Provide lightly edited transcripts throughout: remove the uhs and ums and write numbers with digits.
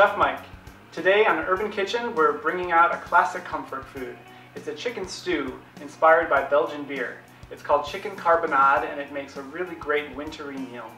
Chef Mike. Today on Urban Kitchen, we're bringing out a classic comfort food. It's a chicken stew inspired by Belgian beer. It's called chicken carbonnade, and it makes a really great wintry meal.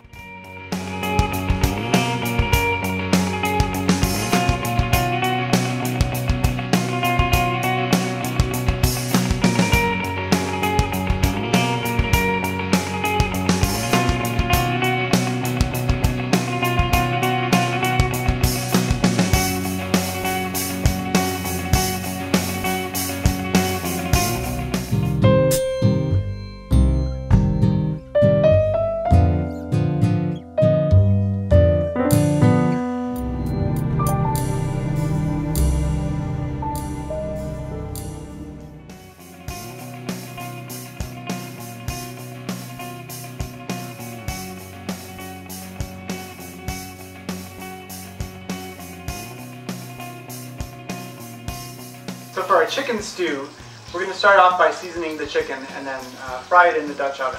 So for our chicken stew, we're going to start off by seasoning the chicken and then fry it in the Dutch oven.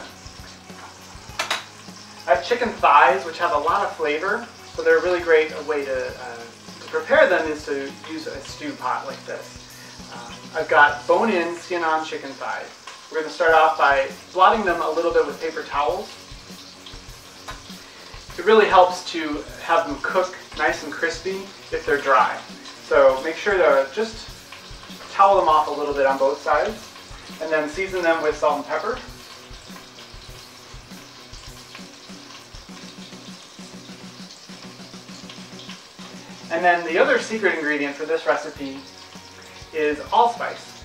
I have chicken thighs, which have a lot of flavor, so they're a really great way to prepare them is to use a stew pot like this. I've got bone-in, skin-on chicken thighs. We're going to start off by blotting them a little bit with paper towels. It really helps to have them cook nice and crispy if they're dry. So make sure to just towel them off a little bit on both sides, and then season them with salt and pepper. And then the other secret ingredient for this recipe is allspice.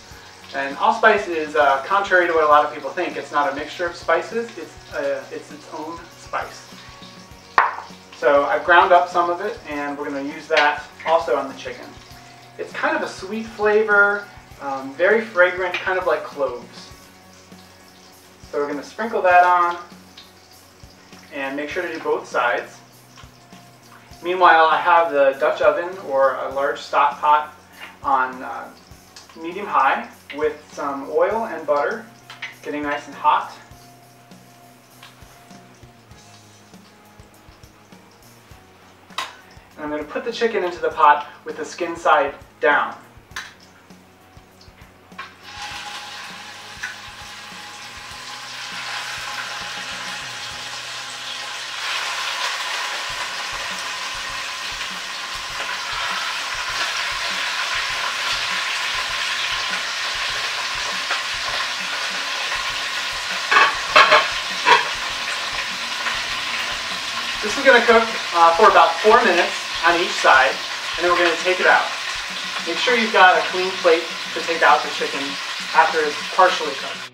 And allspice is, contrary to what a lot of people think, it's not a mixture of spices, it's its own spice. So I've ground up some of it, and we're going to use that also on the chicken. It's kind of a sweet flavor, very fragrant, kind of like cloves. So we're going to sprinkle that on and make sure to do both sides. Meanwhile, I have the Dutch oven or a large stock pot on medium-high with some oil and butter, getting nice and hot. And I'm going to put the chicken into the pot with the skin side down. This is going to cook for about 4 minutes on each side, and then we're going to take it out. Make sure you've got a clean plate to take out the chicken after it's partially cooked.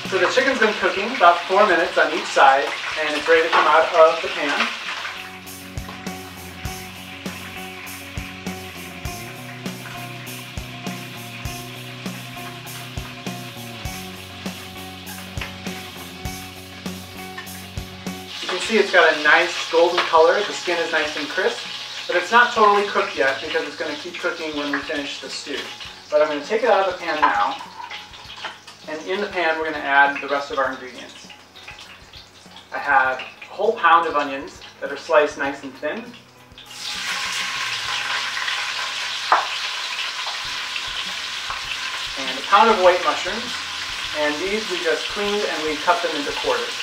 So the chicken's been cooking about 4 minutes on each side, and it's ready to come out of the pan. You can see it's got a nice golden color, the skin is nice and crisp, but it's not totally cooked yet because it's going to keep cooking when we finish the stew. But I'm going to take it out of the pan now, and in the pan we're going to add the rest of our ingredients. I have a whole pound of onions that are sliced nice and thin. And a pound of white mushrooms, and these we just cleaned and we cut them into quarters.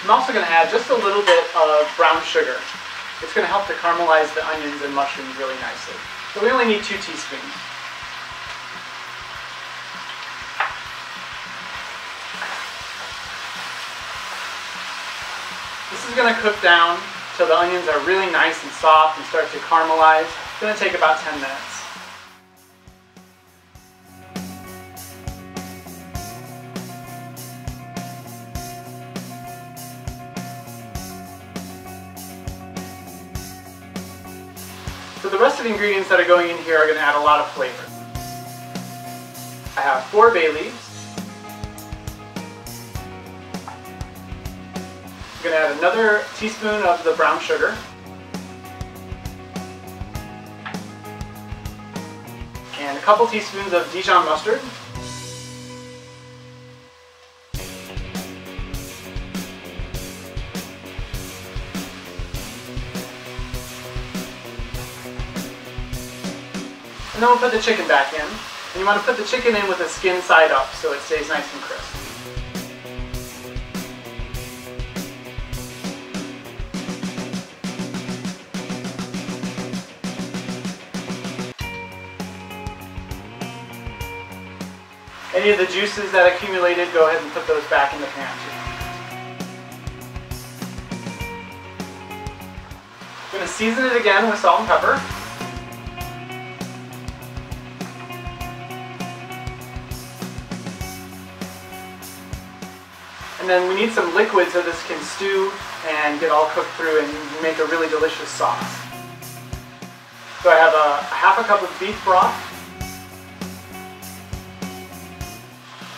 I'm also going to add just a little bit of brown sugar. It's going to help to caramelize the onions and mushrooms really nicely. So we only need 2 teaspoons. This is going to cook down till the onions are really nice and soft and start to caramelize. It's going to take about 10 minutes. So the rest of the ingredients that are going in here are going to add a lot of flavor. I have 4 bay leaves. I'm going to add another teaspoon of the brown sugar. And a couple teaspoons of Dijon mustard. And then we'll put the chicken back in. And you want to put the chicken in with the skin side up so it stays nice and crisp. Any of the juices that accumulated, go ahead and put those back in the pan too. I'm going to season it again with salt and pepper. And then we need some liquid so this can stew and get all cooked through and make a really delicious sauce. So I have a half a cup of beef broth.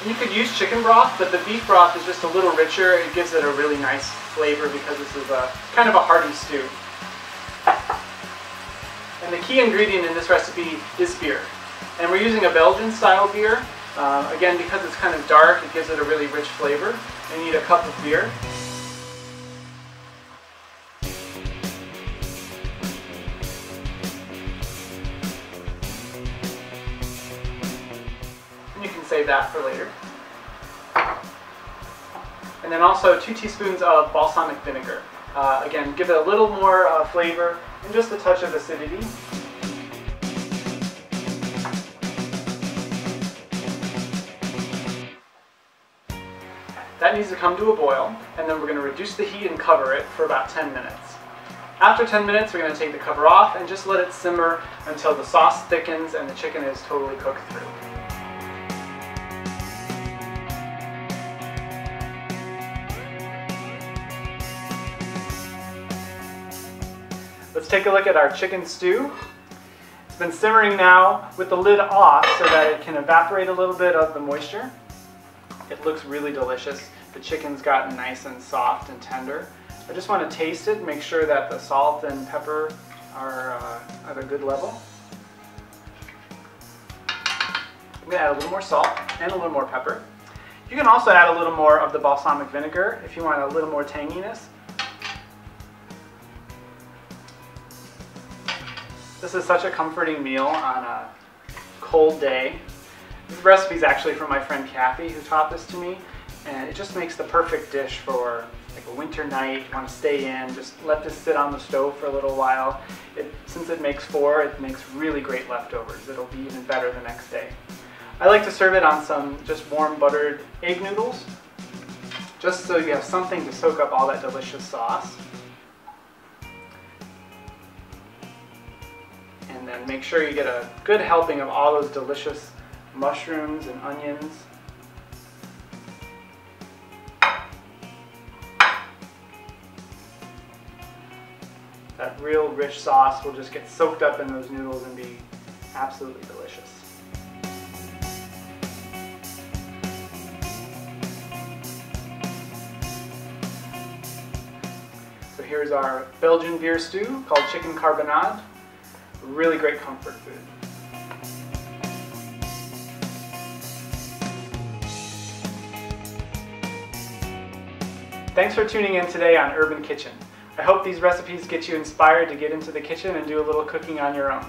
And you could use chicken broth, but the beef broth is just a little richer. It gives it a really nice flavor because this is a kind of a hearty stew. And the key ingredient in this recipe is beer. And we're using a Belgian style beer. Again, because it's kind of dark, it gives it a really rich flavor. You need a cup of beer. And you can save that for later. And then also 2 teaspoons of balsamic vinegar. Again, give it a little more flavor and just a touch of acidity. That needs to come to a boil, and then we're going to reduce the heat and cover it for about 10 minutes. After 10 minutes, we're going to take the cover off and just let it simmer until the sauce thickens and the chicken is totally cooked through. Let's take a look at our chicken stew. It's been simmering now with the lid off so that it can evaporate a little bit of the moisture. It looks really delicious. The chicken's gotten nice and soft and tender. I just want to taste it and make sure that the salt and pepper are at a good level. I'm going to add a little more salt and a little more pepper. You can also add a little more of the balsamic vinegar if you want a little more tanginess. This is such a comforting meal on a cold day. This recipe is actually from my friend Kathy, who taught this to me, and it just makes the perfect dish for like a winter night. You want to stay in, just let this sit on the stove for a little while. Since it makes 4, it makes really great leftovers. It'll be even better the next day. I like to serve it on some just warm buttered egg noodles, just so you have something to soak up all that delicious sauce. And then make sure you get a good helping of all those delicious mushrooms and onions. That real rich sauce will just get soaked up in those noodles and be absolutely delicious. So here's our Belgian beer stew called chicken carbonnade. Really great comfort food. Thanks for tuning in today on Urban Kitchen. I hope these recipes get you inspired to get into the kitchen and do a little cooking on your own.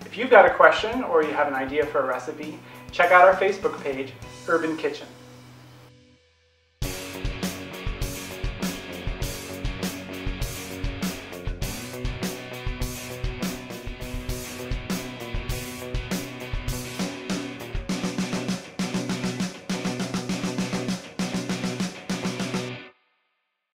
If you've got a question or you have an idea for a recipe, check out our Facebook page, Urban Kitchen.